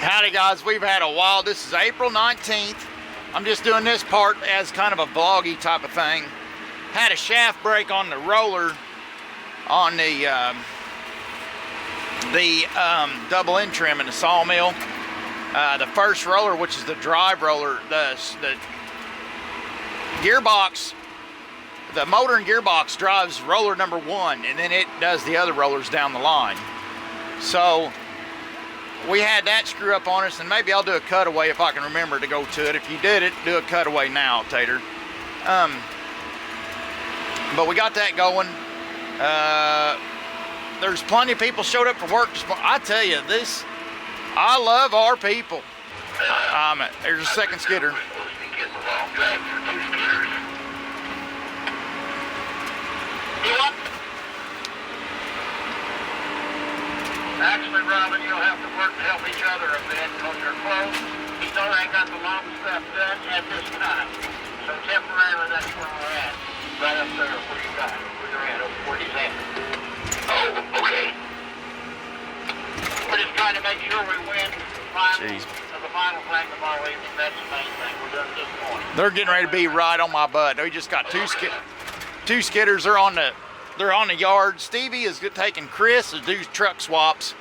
Howdy guys, we've had a while. This is April 19th. I'm just doing this part as kind of a vloggy type of thing. Had a shaft break on the roller on the double end trim in the sawmill. The first roller, which is the drive roller, the gearbox, the motor and gearbox drives roller number 1, and then it does the other rollers down the line. So we had that screw up on us, and maybe I'll do a cutaway if I can remember to go to it. If you did it, do a cutaway now, Tater. But we got that going. There's plenty of people showed up for work this morning. I tell you, I love our people. There's a second skidder. Actually, Robin, you'll have to work to help each other a bit because you're close. You still ain't got the long stuff done at this time. So temporarily, that's where we're at. Right up there where you got it, where you're at, where he's at. Oh, okay. We're just trying to make sure we win the final flag of all evening. That's the main thing we're doing at this point. They're getting ready to be right on my butt. We just got two skidders. They're on the yard. Stevie is taking Chris to do truck swaps.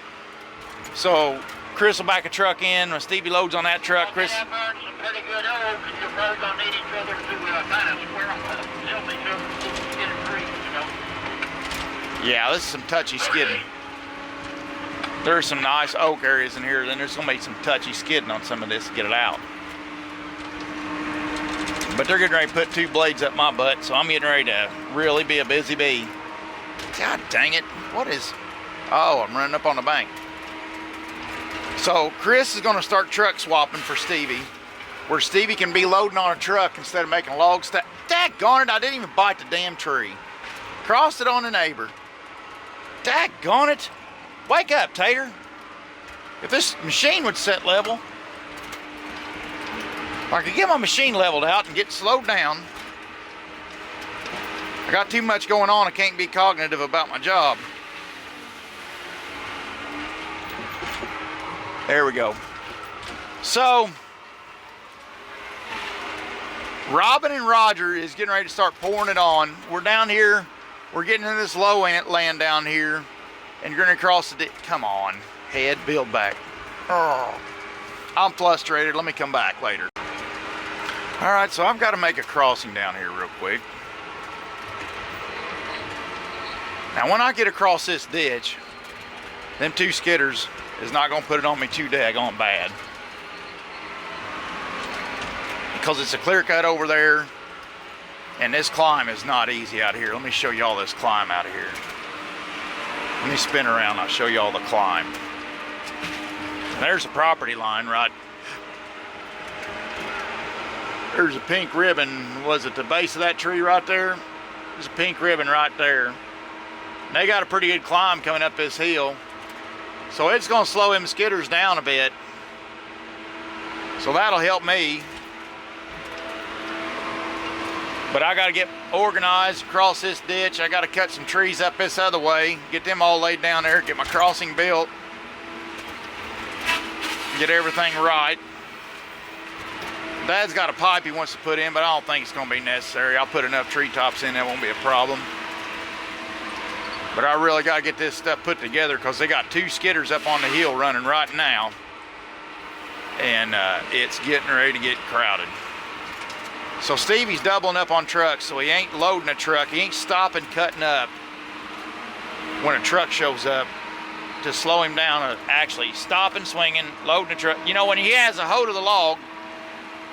So Chris will back a truck in. When Stevie loads on that truck, Chris. Some pretty good oaks, and you're both gonna need each other to kind of square up, help each other to get it free, you know. Yeah, this is some touchy skidding. There's some nice oak areas in here. Then there's gonna be some touchy skidding on some of this to get it out. But they're getting ready to put 2 blades up my butt, so I'm getting ready to really be a busy bee. God dang it. What is... Oh, I'm running up on the bank. So Chris is going to start truck swapping for Stevie, where Stevie can be loading on a truck instead of making log stack. Daggone it, I didn't even bite the damn tree. Crossed it on the neighbor. Daggone it. Wake up, Tater. If this machine would set level, if I could get my machine leveled out and get slowed down. I got too much going on. I can't be cognitive about my job. There we go. So, Robin and Roger is getting ready to start pouring it on. We're down here. We're getting in this low land down here. And you're going to cross the ditch. Come on, head, build back. Oh, I'm frustrated. Let me come back later. All right, so I've got to make a crossing down here real quick. Now, when I get across this ditch, them 2 skidders is not going to put it on me too daggone bad. Because it's a clear cut over there, and this climb is not easy out here. Let me show you all this climb out of here. Let me spin around, I'll show you all the climb. There's a property line, right? There's a pink ribbon. Was it the base of that tree right there? There's a pink ribbon right there. They got a pretty good climb coming up this hill. So it's gonna slow them skidders down a bit. So that'll help me. But I gotta get organized across this ditch. I gotta cut some trees up this other way, get them all laid down there, get my crossing built, get everything right. Dad's got a pipe he wants to put in, but I don't think it's gonna be necessary. I'll put enough treetops in, that won't be a problem. But I really gotta get this stuff put together because they got 2 skidders up on the hill running right now. And it's getting ready to get crowded. So Stevie's doubling up on trucks, so he ain't loading a truck. He ain't stopping, cutting up when a truck shows up to slow him down. Actually stopping, swinging, loading a truck. You know, when he has a hold of the log,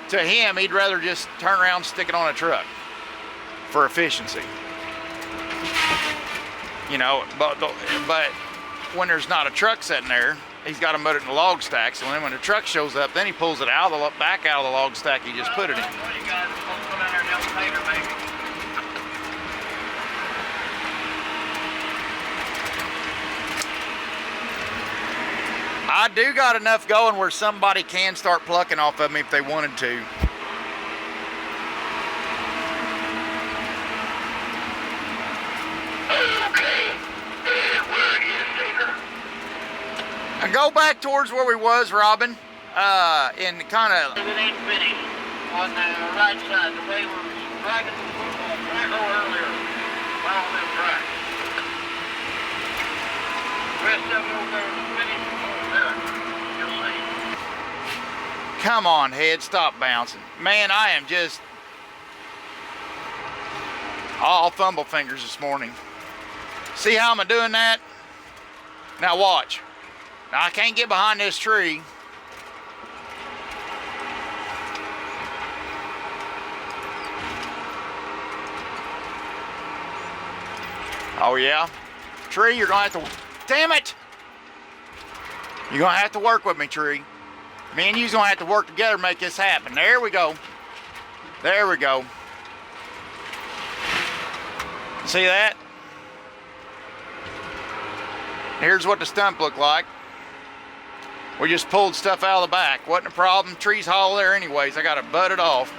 to him, he'd rather just turn around and stick it on a truck for efficiency. You know, but when there's not a truck sitting there, he's got to put it in the log stack. So then when the truck shows up, then he pulls it out of the back out of the log stack he just put it in. I do got enough going where somebody can start plucking off of me if they wanted to. And go back towards where we was, Robin. In kind of. It ain't finished on the right side, the way we were dragging the football back earlier. Follow them tracks. The rest of it over there is finished over there. You'll see. Come on, head, stop bouncing. Man, I am just all fumble fingers this morning. See how I'm doing that? Now watch. Now I can't get behind this tree. Oh yeah? Tree, you're gonna have to, damn it! You're gonna have to work with me, Tree. Me and you's gonna have to work together to make this happen. There we go. There we go. See that? Here's what the stump looked like. We just pulled stuff out of the back. Wasn't a problem. Tree's hollow there anyways. I gotta butt it off.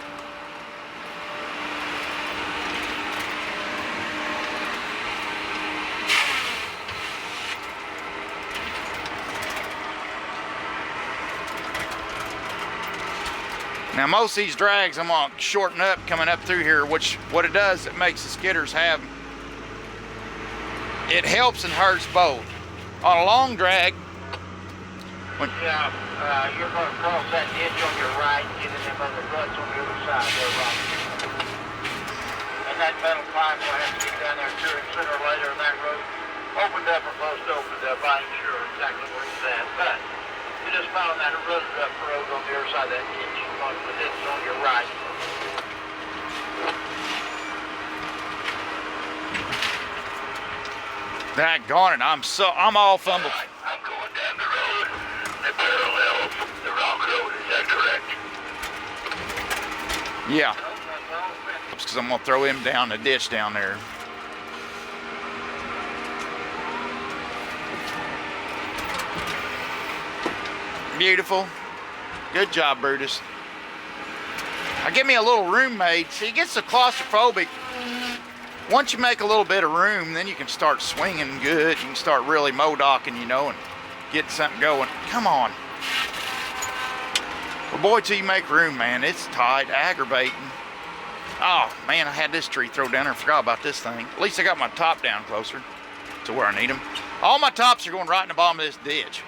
Now most of these drags I'm gonna shorten up coming up through here, which what it does, it makes the skidders have, it helps and hurts both. On a long drag, when yeah, you're going to cross that ditch on your right, get in them other ruts on the other side there, Rob. And that metal pipe will have to get down there too, and sooner or later that road opened up or close to opened up. I ain't sure exactly where it's at, but you just found that rutted up road on the other side of that ditch. The ditch on your right. daggone it, I'm all fumbled. I'm going down the road. The parallel, the rock road, is that correct? Yeah. Because I'm gonna throw him down the ditch down there. Beautiful. Good job, Brutus. Now give me a little room made. See, it gets so claustrophobic. Once you make a little bit of room, then you can start swinging good. You can start really mo-docking, you know, and getting something going. Come on. But boy, till you make room, man, it's tight, aggravating. Oh, man, I had this tree thrown down there. I forgot about this thing. At least I got my top down closer to where I need them. All my tops are going right in the bottom of this ditch.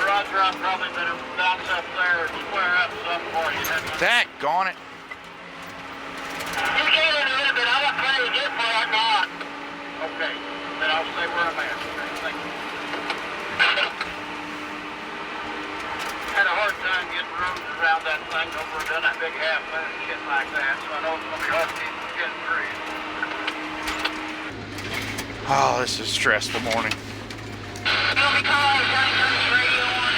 Roger, I'm probably going to bounce up there and square up some for you. Daggone it. You get in a little bit. I'm not trying to get where I'm not. Okay, then I'll stay where I'm at. Okay, thank you. Had a hard time getting roads around that thing over and done that big half moon and shit like that, so I know it's going to be hard to get through. Oh, this is a stressful morning. You'll be calling radio on.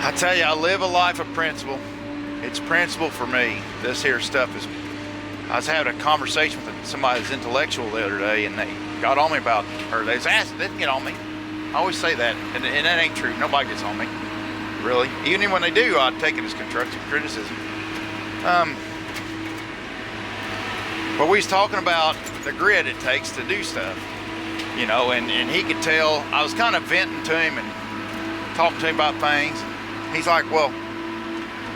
I tell you, I live a life of principle. It's principle for me. This here stuff is, I was having a conversation with somebody that's intellectual the other day, and they got on me about, or they was asked, they didn't get on me. I always say that, and that ain't true. Nobody gets on me, really. Even when they do, I take it as constructive criticism. But we was talking about the grit it takes to do stuff, you know, and he could tell. I was kind of venting to him and talking to him about things. He's like, well,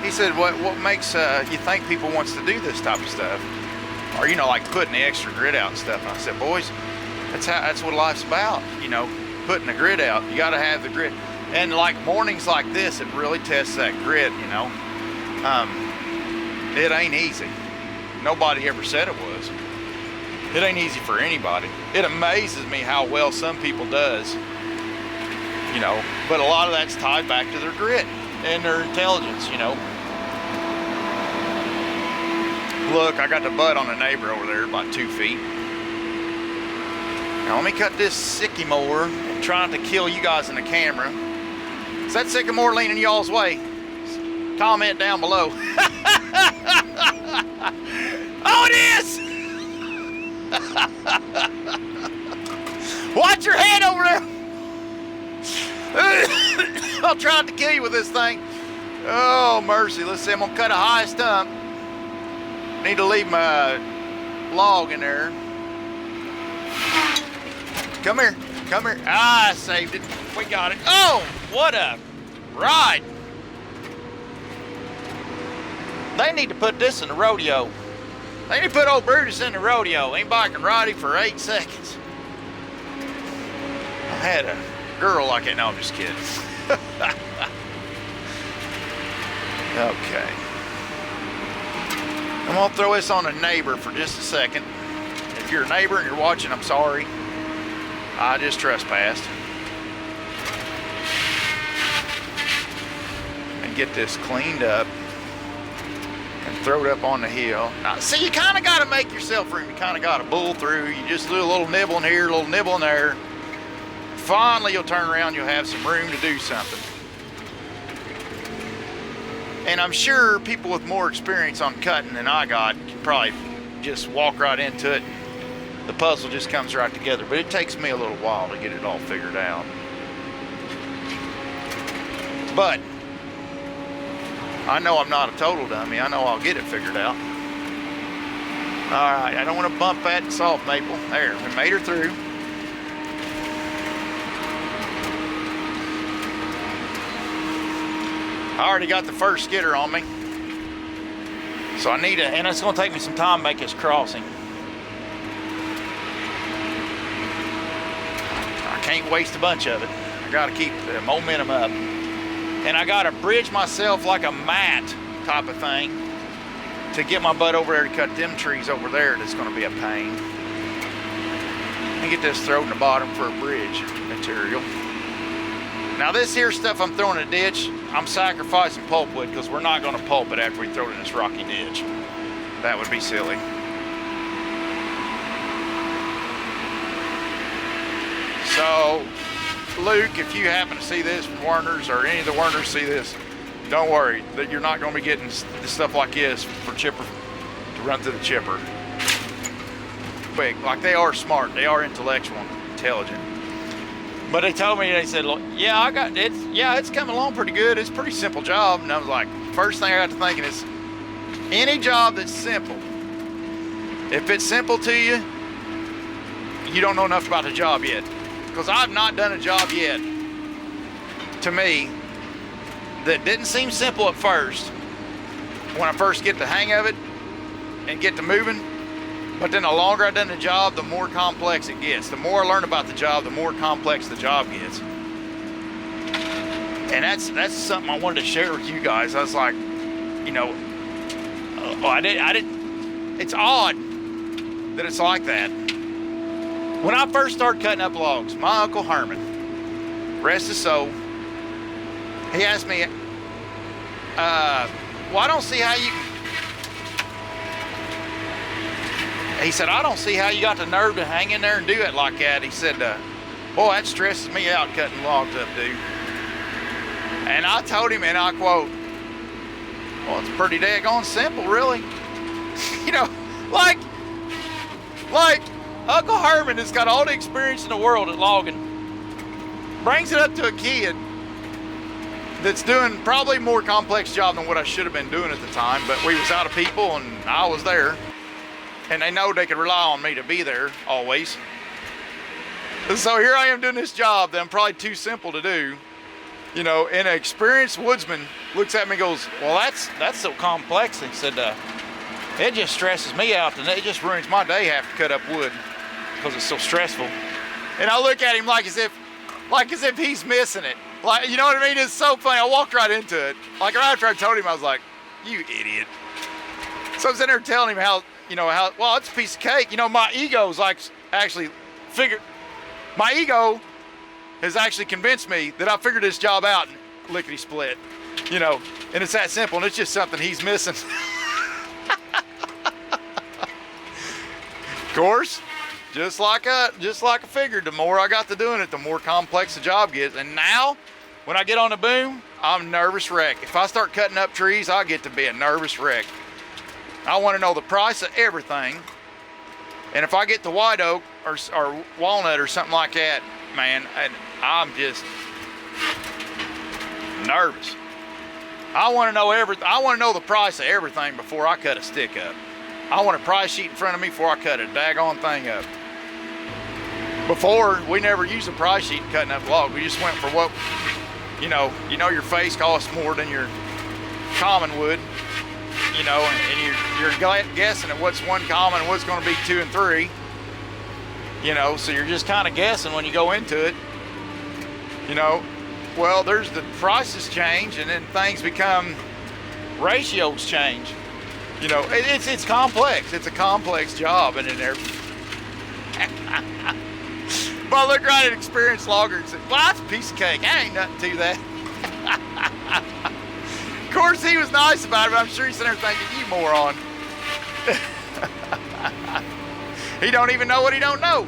he said, what makes you think people wants to do this type of stuff? Or, you know, like putting the extra grit out and stuff. And I said, boys, that's what life's about, you know, putting the grit out. You got to have the grit. And like mornings like this, it really tests that grit, you know. It ain't easy. Nobody ever said it was. It ain't easy for anybody. It amazes me how well some people does, you know, but a lot of that's tied back to their grit and their intelligence, you know. A look, I got the butt on the neighbor over there, about 2 feet. Now let me cut this sycamore and trying to kill you guys in the camera. Is that sycamore leaning y'all's way? Comment down below. Oh, it is! Watch your head over there. I'll try to kill you with this thing. Oh, mercy. Let's see. I'm going to cut a high stump. Need to leave my log in there. Come here. Come here. Ah, I saved it. We got it. Oh, what a ride. They need to put this in the rodeo. They need to put old Brutus in the rodeo. Anybody can ride him for 8 seconds. I had a girl like it. No, I'm just kidding. Okay. I'm gonna throw this on a neighbor for just a second. If you're a neighbor and you're watching, I'm sorry. I just trespassed. And get this cleaned up and throw it up on the hill. Now, see, you kind of got to make yourself room. You kind of got to bull through. You just do a little nibble in here, a little nibble in there. Finally, you'll turn around, you'll have some room to do something. And I'm sure people with more experience on cutting than I got can probably just walk right into it. The puzzle just comes right together. But it takes me a little while to get it all figured out. But I know I'm not a total dummy. I know I'll get it figured out. All right, I don't want to bump that soft maple. There, we made her through. I already got the first skidder on me. So I need and it's gonna take me some time to make this crossing. I can't waste a bunch of it. I gotta keep the momentum up. And I gotta bridge myself like a mat type of thing to get my butt over there to cut them trees over there. That's gonna be a pain. And get this thrown in the bottom for a bridge material. Now this here stuff I'm throwing in a ditch, I'm sacrificing pulpwood because we're not gonna pulp it after we throw it in this rocky ditch. That would be silly. So, Luke, if you happen to see this from Warner's or any of the Warners see this, don't worry that you're not gonna be getting stuff like this for chipper, to run through the chipper. Quick, like they are smart, they are intellectual, intelligent. But they told me, they said, yeah, I got it. Yeah, it's coming along pretty good. It's a pretty simple job. And I was like, first thing I got to thinking is, any job that's simple, if it's simple to you, you don't know enough about the job yet. Because I've not done a job yet, to me, that didn't seem simple at first, when I first get the hang of it and get to moving. But then the longer I've done the job, the more complex it gets. The more I learn about the job, the more complex the job gets. And that's something I wanted to share with you guys. I was like, you know, it's odd that it's like that. When I first started cutting up logs, my Uncle Herman, rest his soul, he asked me, well, I don't see how you... He said, I don't see how you got the nerve to hang in there and do it like that. He said, boy, that stresses me out cutting logs up, dude. And I told him, and I quote, well, it's pretty daggone simple, really. You know, like Uncle Herman has got all the experience in the world at logging. Brings it up to a kid that's doing probably a more complex job than what I should have been doing at the time, but we was out of people and I was there. And they know they can rely on me to be there always. And so here I am doing this job that I'm probably too simple to do. You know, and an experienced woodsman looks at me and goes, well, that's so complex. He said, it just stresses me out and it just ruins my day having to cut up wood because it's so stressful. And I look at him like as if he's missing it. Like, you know what I mean? It's so funny. I walked right into it. Like right after I told him, I was like, you idiot. So I was in there telling him how, well, it's a piece of cake. You know, my ego's like my ego has actually convinced me that I figured this job out lickety split, you know, and it's that simple and it's just something he's missing. course, just like I figured, the more I got to doing it, the more complex the job gets. And now, when I get on the boom, I'm a nervous wreck. If I start cutting up trees, I get to be a nervous wreck. I want to know the price of everything. And if I get the white oak or walnut or something like that, man, I'm just nervous. I want to know I want to know the price of everything before I cut a stick up. I want a price sheet in front of me before I cut a daggone thing up. Before, we never used a price sheet cutting up logs. We just went for what, you know your face costs more than your common would, and you're guessing at what's one common and what's going to be 2 and 3. So you're just kind of guessing when you go into it. Well, there's the prices change, and then things become, ratios change. It's complex. It's a complex job, and in there. But I look right at experienced logger and say, well, that's a piece of cake. I ain't nothing to that. Of course, he was nice about it, but I'm sure he's sitting there thinking, you moron. He don't even know what he don't know.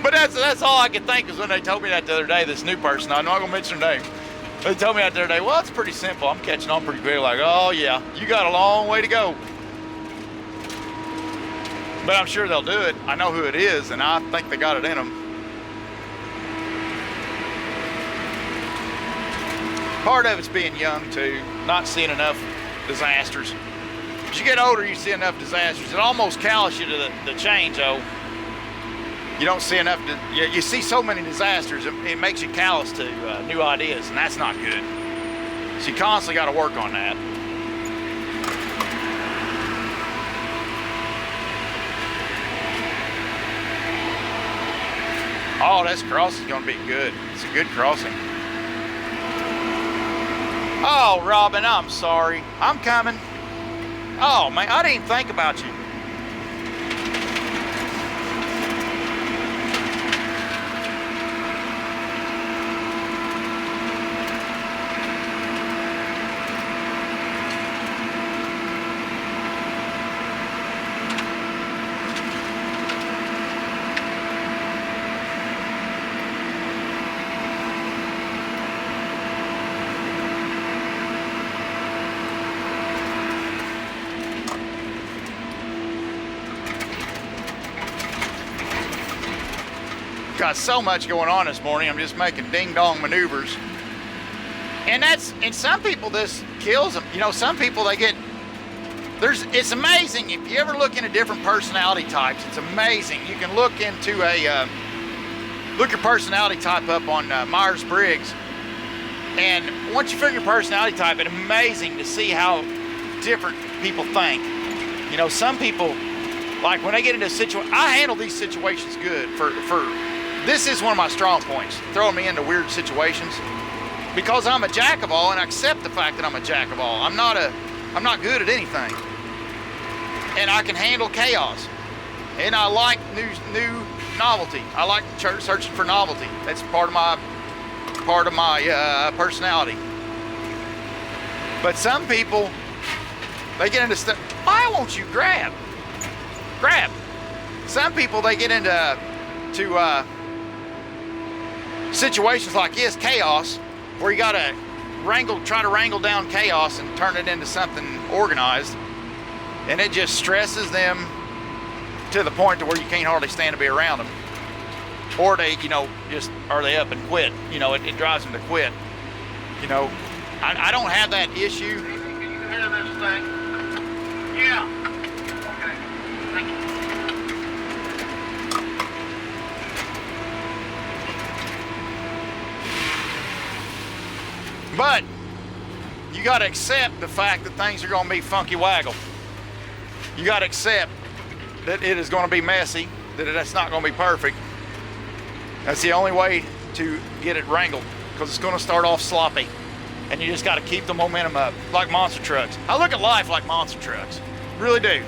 But that's all I could think is when they told me that the other day, this new person, I'm not going to mention their name. They told me that the other day, well, it's pretty simple. I'm catching on pretty quick. Like, oh, yeah, you got a long way to go. But I'm sure they'll do it. I know who it is, and I think they got it in them. Part of it's being young, too, not seeing enough disasters. As you get older, you see enough disasters. It almost calluses you to the change, though. You don't see enough, you see so many disasters, it makes you callous to new ideas, and that's not good. So you constantly got to work on that. Oh, this crossing is going to be good. It's a good crossing. Oh, Robin, I'm sorry. I'm coming. Oh, man, I didn't even think about you. Got so much going on this morning. I'm just making ding-dong maneuvers, and some people this kills them. Some people it's amazing if you ever look into different personality types. It's amazing. You can look into look your personality type up on Myers-Briggs, and once you figure your personality type, it's amazing to see how different people think. Some people, like when they get into a situation, I handle these situations good. This is one of my strong points, throwing me into weird situations, because I'm a jack of all, and I accept the fact that I'm a jack of all. I'm not good at anything, and I can handle chaos, and I like new novelty. I like searching for novelty. That's part of my personality. But some people, they get into stuff. Why won't you grab? Some people, they get into situations like this, chaos, where you gotta try to wrangle down chaos and turn it into something organized, and it just stresses them to the point to where you can't hardly stand to be around them, or they, are they up and quit? It drives them to quit. I don't have that issue. Can you hear this thing? Yeah. Okay. Thank you. But you got to accept the fact that things are going to be funky waggle. You got to accept that it is going to be messy, that it's not going to be perfect. That's the only way to get it wrangled, because it's going to start off sloppy, and you just got to keep the momentum up, like monster trucks. I look at life like monster trucks, really do.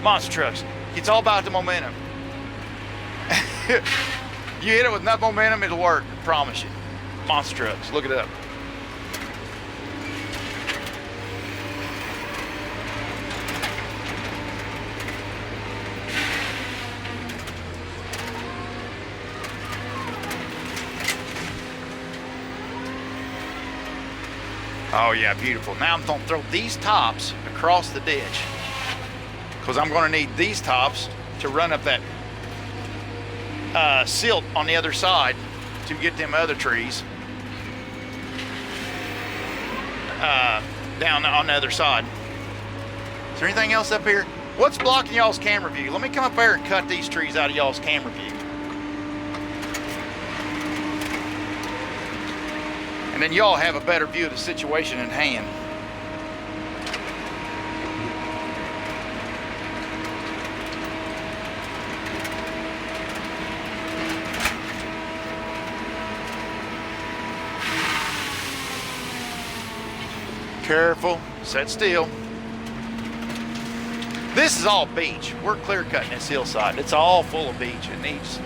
Monster trucks. It's all about the momentum. You hit it with enough momentum, it'll work. I promise you. Monster trucks. Look it up. Oh yeah, beautiful. Now I'm gonna throw these tops across the ditch because I'm gonna need these tops to run up that silt on the other side to get them other trees down on the other side. Is there anything else up here? What's blocking y'all's camera view? Let me come up there and cut these trees out of y'all's camera view. And then y'all have a better view of the situation in hand. Careful, set still. This is all beach. We're clear cutting this hillside. It's all full of beach. It needs.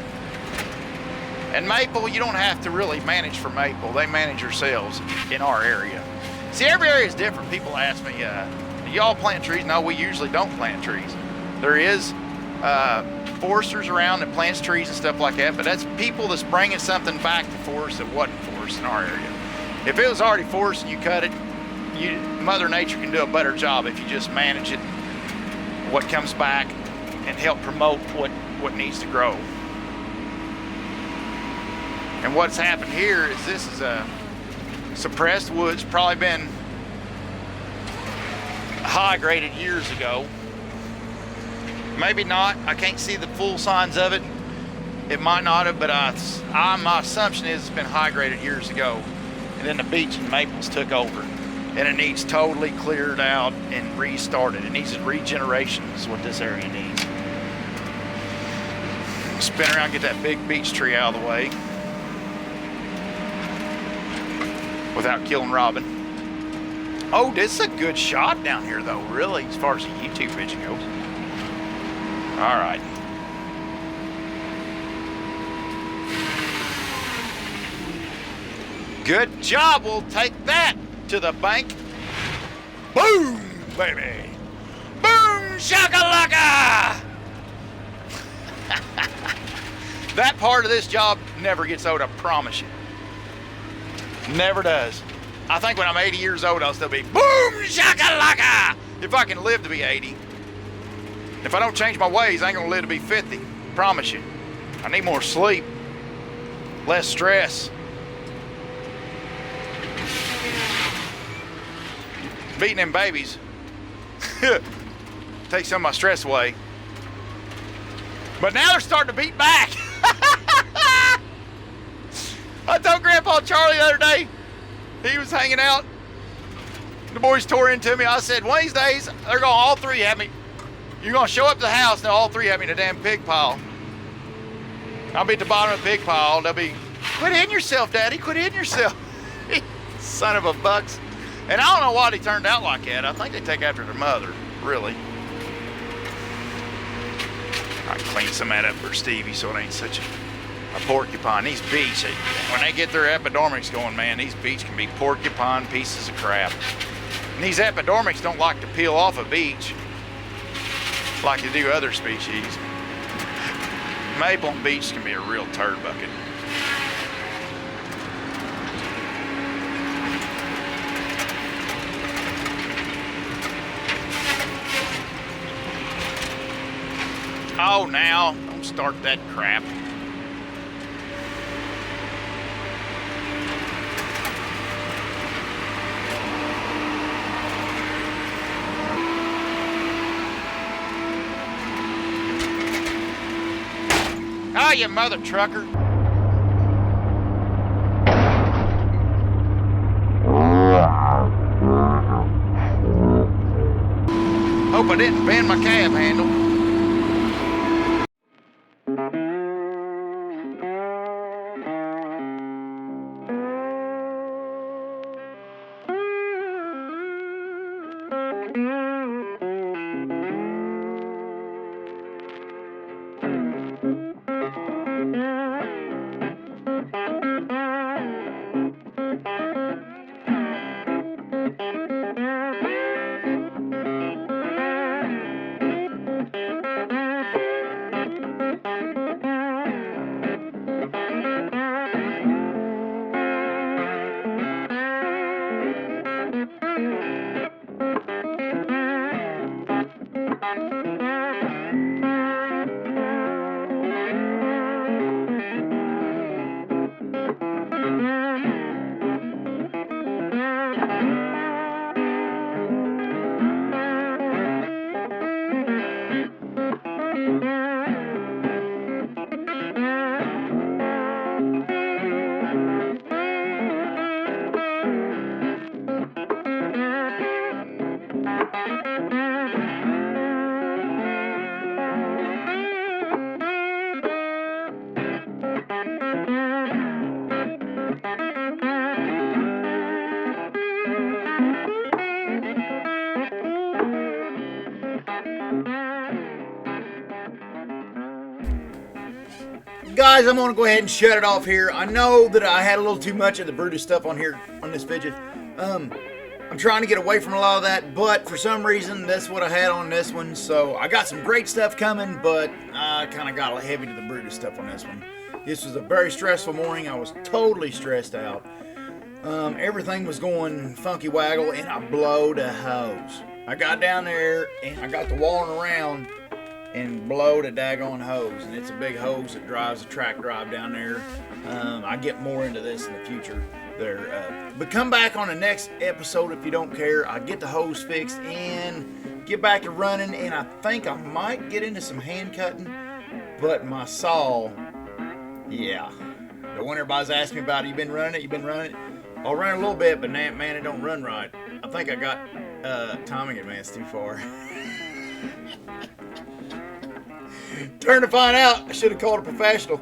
And maple, you don't have to really manage for maple. They manage yourselves in our area. See, every area is different. People ask me, do y'all plant trees? No, we usually don't plant trees. There is foresters around that plants trees and stuff like that, but that's people that's bringing something back to forest that wasn't forest in our area. If it was already forest and you cut it, Mother Nature can do a better job if you just manage it, what comes back, and help promote what needs to grow. And what's happened here is this is a suppressed woods, probably been high graded years ago. Maybe not, I can't see the full signs of it. It might not have, but my assumption is it's been high graded years ago. And then the beech and maples took over. And it needs totally cleared out and restarted. It needs a regeneration is what this area needs. Spin around, get that big beech tree out of the way without killing Robin. Oh, this is a good shot down here though, really, as far as the YouTube vision goes. All right. Good job, we'll take that to the bank. Boom, baby. Boom, shakalaka. That part of this job never gets old, I promise you. Never does. I think when I'm 80 years old, I'll still be boom, shakalaka. If I can live to be 80. If I don't change my ways, I ain't gonna live to be 50. Promise you. I need more sleep, less stress. Beating them babies take some of my stress away. But now they're starting to beat back. I told Grandpa Charlie the other day, he was hanging out, the boys tore into me. I said, one of these days, they're gonna all three have me. You're gonna show up to the house and all three have me in a damn pig pile. I'll be at the bottom of the pig pile. They'll be, quit hitting yourself, Daddy, quit hitting yourself. Son of a bucks. And I don't know why they turned out like that. I think they take after their mother, really. I clean some of that up for Stevie so it ain't such a porcupine. These beech, when they get their epidormics going, man, these beech can be porcupine pieces of crap. And these epidormics don't like to peel off a beech like they do other species. Maple and beech can be a real turd bucket. Oh, now, don't start that crap. Oh, you mother trucker. Hope I didn't bend my cab handle. Guys, I'm gonna go ahead and shut it off here. I know that I had a little too much of the Brutus stuff on here on this video. I'm trying to get away from a lot of that, but for some reason that's what I had on this one. So I got some great stuff coming, but I kind of got heavy to the Brutus stuff on this one. This was a very stressful morning. I was totally stressed out. Everything was going funky waggle, and I blowed a hose. I got down there and I got the walling around and blowed a daggone hose, and it's a big hose that drives a track drive down there. I get more into this in the future there, but come back on the next episode if you don't care. I get the hose fixed and get back to running, and I think I might get into some hand cutting, but my saw, yeah, the one everybody's asking me about, you been running it? I'll run it a little bit, but man, it don't run right. I think I got timing advanced too far. Turn to find out, I should have called a professional.